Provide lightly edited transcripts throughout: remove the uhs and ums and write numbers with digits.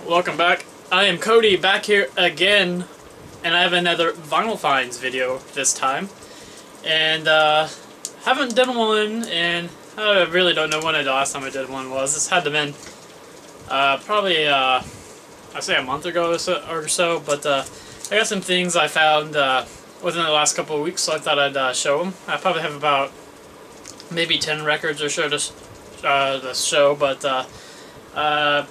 Welcome back. I am Cody, back here again, and I have another Vinyl Finds video this time. And haven't done one, and I really don't know when the last time I did one was. This had to have been probably I'd say a month ago or so, but I got some things I found within the last couple of weeks, so I thought I'd show them. I probably have about maybe 10 records or so to show, but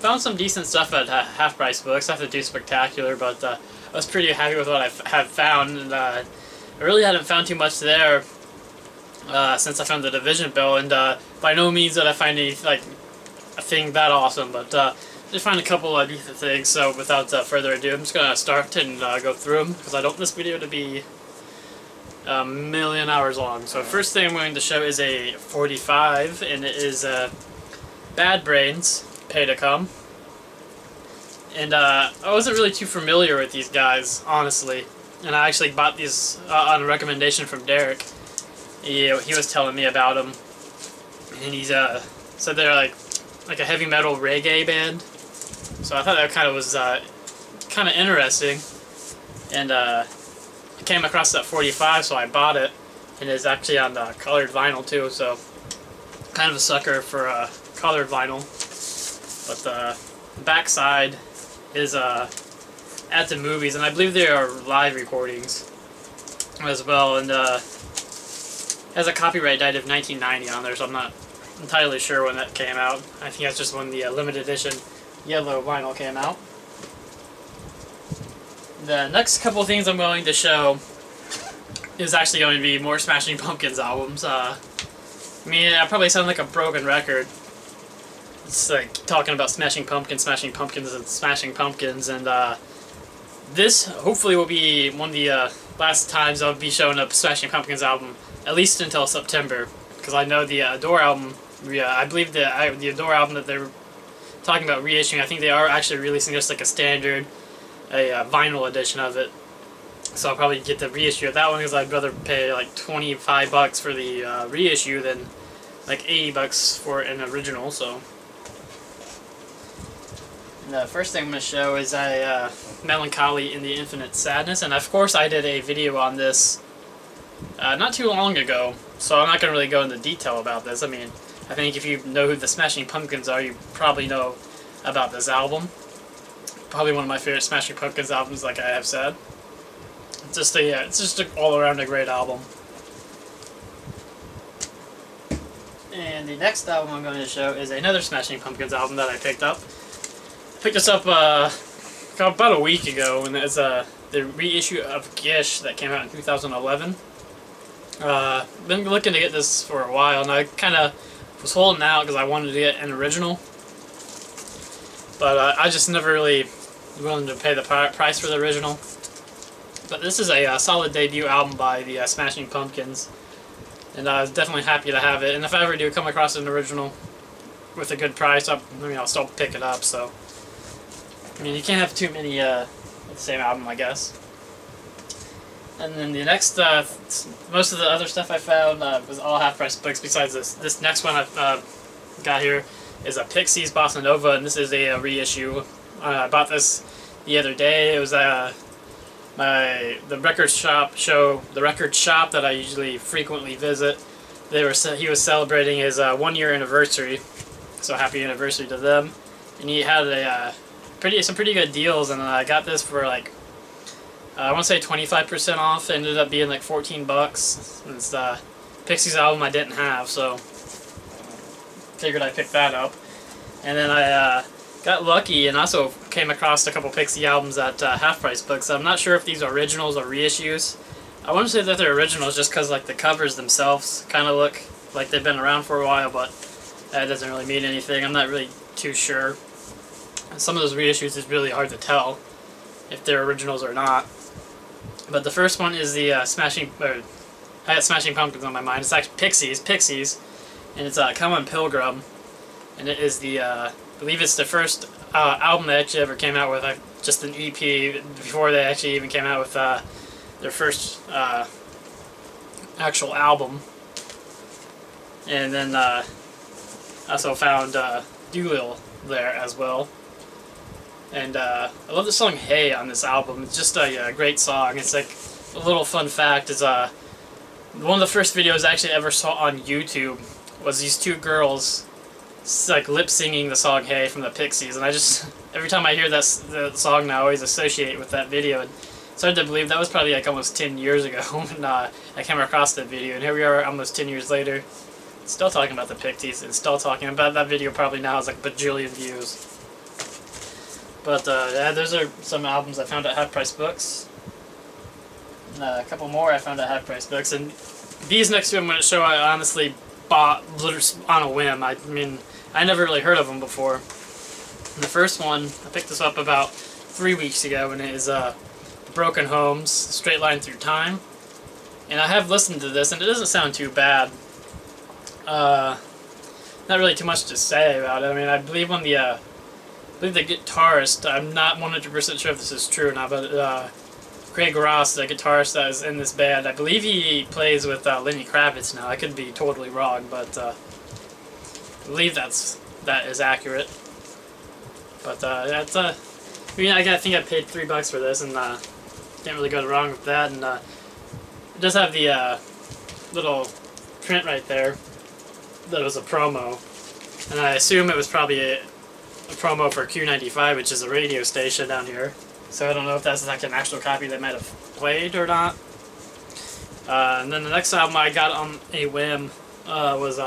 found some decent stuff at Half Price Books. Nothing too spectacular, but I was pretty happy with what I have found. And I really hadn't found too much there since I found the Division Bell, and by no means that I find any a thing that awesome, but just find a couple of decent things. So without further ado, I'm just gonna start and go through them because I don't want this video to be a million hours long. So first thing I'm going to show is a 45, and it is Bad Brains, Pay to Come. And I wasn't really too familiar with these guys, honestly, and I actually bought these on a recommendation from Derek. He was telling me about them, and he said they're like a heavy metal reggae band. So I thought that kind of was kind of interesting, and I came across that 45, so I bought it, and it's actually on the colored vinyl too. So kind of a sucker for colored vinyl. But the back side is at the movies, and I believe they are live recordings as well, and has a copyright date of 1990 on there, so I'm not entirely sure when that came out. I think that's just when the limited edition yellow vinyl came out. The next couple of things I'm going to show is actually going to be more Smashing Pumpkins albums. I mean, I probably sound like a broken record. It's like talking about Smashing Pumpkins, and Smashing Pumpkins, and this hopefully will be one of the last times I'll be showing a Smashing Pumpkins album, at least until September, because I know the Adore album, I believe the Adore album that they're talking about reissuing, I think they are actually releasing just like a standard, a vinyl edition of it. So I'll probably get the reissue of that one because I'd rather pay like $25 for the reissue than like $80 for an original. So the first thing I'm going to show is Melancholy in the Infinite Sadness, and of course I did a video on this not too long ago, so I'm not going to really go into detail about this. I mean, I think if you know who the Smashing Pumpkins are, you probably know about this album. Probably one of my favorite Smashing Pumpkins albums, like I have said. It's just all around a great album. And the next album I'm going to show is another Smashing Pumpkins album that I picked up. I picked this up about a week ago, and it's the reissue of Gish that came out in 2011. Been looking to get this for a while, and I kind of was holding out because I wanted to get an original, but I just never really willing to pay the price for the original. But this is a solid debut album by the Smashing Pumpkins, and I was definitely happy to have it. And if I ever do come across an original with a good price, I'll still pick it up. So I mean, you can't have too many of the same album, I guess. And then the next, most of the other stuff I found was all Half Price Books. Besides this, this next one I've got here is a Pixies Bossa Nova, and this is a reissue. I bought this the other day. It was the record shop that I usually frequently visit. He was celebrating his 1-year anniversary, so happy anniversary to them. And he had some pretty good deals, and I got this for like I want to say 25% off. It ended up being like $14. It's the Pixies album I didn't have, so figured I'd pick that up. And then I got lucky and also came across a couple Pixie albums at Half Price Books. I'm not sure if these are originals or reissues. I want to say that they're originals just because like the covers themselves kind of look like they've been around for a while, but that doesn't really mean anything. I'm not really too sure. Some of those reissues is really hard to tell if they're originals or not. But the first one is the I had Smashing Pumpkins on my mind. It's actually Pixies, and it's Come On Pilgrim, and it is I believe it's the first album they actually ever came out with, just an EP, before they actually even came out with their first actual album. And then I also found Doolittle there as well. And I love the song "Hey" on this album. It's just a great song. It's like a little fun fact is one of the first videos I actually ever saw on YouTube was these two girls like lip singing the song "Hey" from the Pixies, and I just every time I hear the song now I always associate it with that video. And it's hard to believe that was probably like almost 10 years ago when I came across that video, and here we are almost 10 years later, still talking about the Pixies and still talking about that video. Probably now has like a bajillion views. But yeah, those are some albums I found at Half Price Books. A couple more I found at Half Price Books, and these next two I'm going to show I honestly bought on a whim. I mean, I never really heard of them before. And the first one, I picked this up about 3 weeks ago, and it is Broken Homes, Straight Line Through Time. And I have listened to this, and it doesn't sound too bad. Not really too much to say about it. I mean, I believe on the guitarist, I'm not 100% sure if this is true or not, but Craig Ross, the guitarist that is in this band, I believe he plays with Lenny Kravitz now. I could be totally wrong, but I believe that is accurate. But that's I mean, I think I paid $3 for this, and can't really go wrong with that. And it does have the little print right there that was a promo, and I assume it was probably a promo for Q95, which is a radio station down here. So I don't know if that's like an actual copy they might have played or not. And then the next album I got on a whim was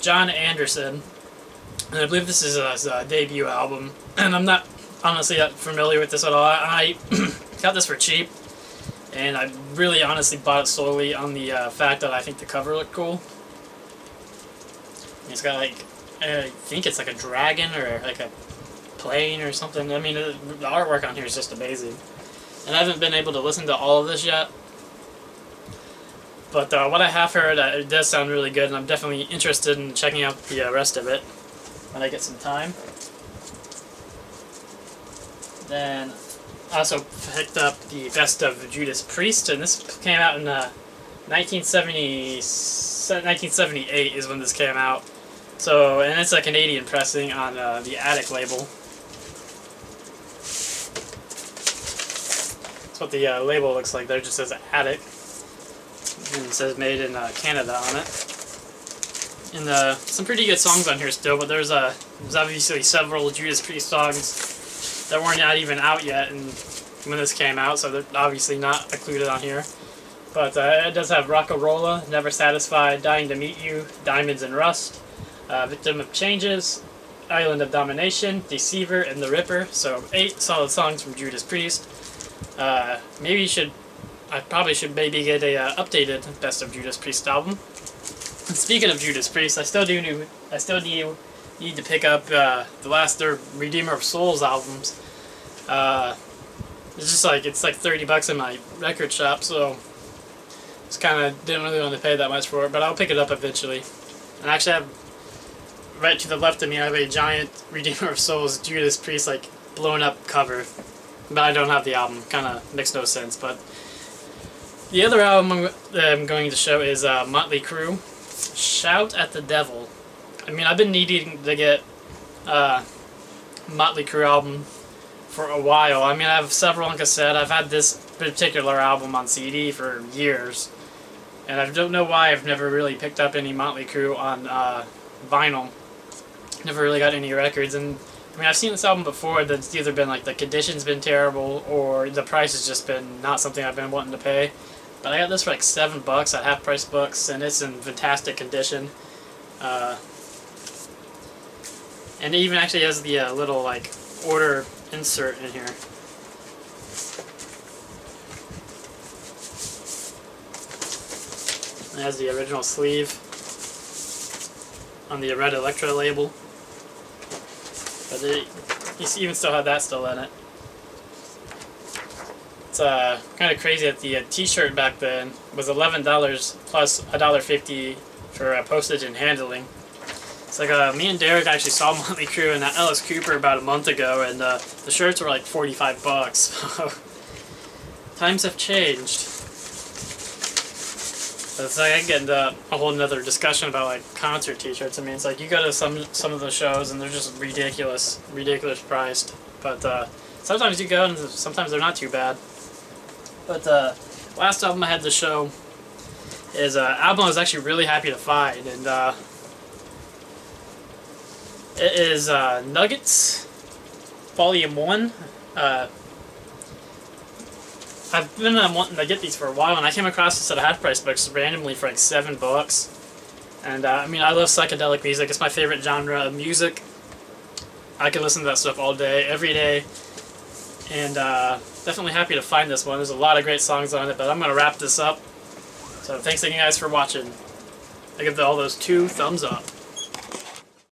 John Anderson, and I believe this is his debut album. And I'm not honestly that familiar with this at all. I got this for cheap, and I really honestly bought it solely on the fact that I think the cover looked cool. It's got like, I think it's like a dragon or like a plane or something. I mean, the artwork on here is just amazing. And I haven't been able to listen to all of this yet. But what I have heard, it does sound really good, and I'm definitely interested in checking out the rest of it when I get some time. Then I also picked up the Best of Judas Priest, and this came out in 1978 is when this came out. So, and it's a Canadian pressing on the Attic label. That's what the label looks like there. It just says Attic. And it says made in Canada on it. And some pretty good songs on here still, but there's obviously several Judas Priest songs that weren't not even out yet and when this came out, so they're obviously not included on here. But it does have Rock-A-Rolla, Never Satisfied, Dying to Meet You, Diamonds and Rust, Victim of Changes, Island of Domination, Deceiver, and The Ripper. So 8 solid songs from Judas Priest. I probably should maybe get a updated Best of Judas Priest album. And speaking of Judas Priest, I still do need to pick up the last their Redeemer of Souls albums. It's just like it's like $30 in my record shop, so it's kind of didn't really want to pay that much for it, but I'll pick it up eventually. And actually, I have right to the left of me, I have a giant Redeemer of Souls Judas Priest like blown up cover, but I don't have the album. Kind of makes no sense. But the other album I'm going to show is Motley Crue, Shout at the Devil. I mean, I've been needing to get Motley Crue album for a while. I mean, I have several on cassette. I've had this particular album on CD for years, and I don't know why I've never really picked up any Motley Crue on vinyl. Never really got any records, and I mean, I've seen this album before. That's either been like the condition's been terrible, or the price has just been not something I've been wanting to pay. But I got this for like $7 at Half Price Books, and it's in fantastic condition. And it even actually has the little like order insert in here. It has the original sleeve on the Red Electra label. But you even still have that still in it. It's kind of crazy that the t-shirt back then was $11 plus $1.50 for postage and handling. It's like me and Derek actually saw Motley Crue and Alice Cooper about a month ago, and the shirts were like $45. So times have changed. But it's like I get into a whole nother discussion about like concert t-shirts. I mean, it's like you go to some of the shows and they're just ridiculous priced. But sometimes you go, and sometimes they're not too bad. But last album I had to show is an album I was actually really happy to find, and it is Nuggets Volume 1. I've been wanting to get these for a while, and I came across this at a half price books randomly for like $7. And I mean, I love psychedelic music. It's my favorite genre of music. I can listen to that stuff all day, every day. And definitely happy to find this one. There's a lot of great songs on it, but I'm going to wrap this up. So thanks again, guys, for watching. I give all those 2 thumbs up.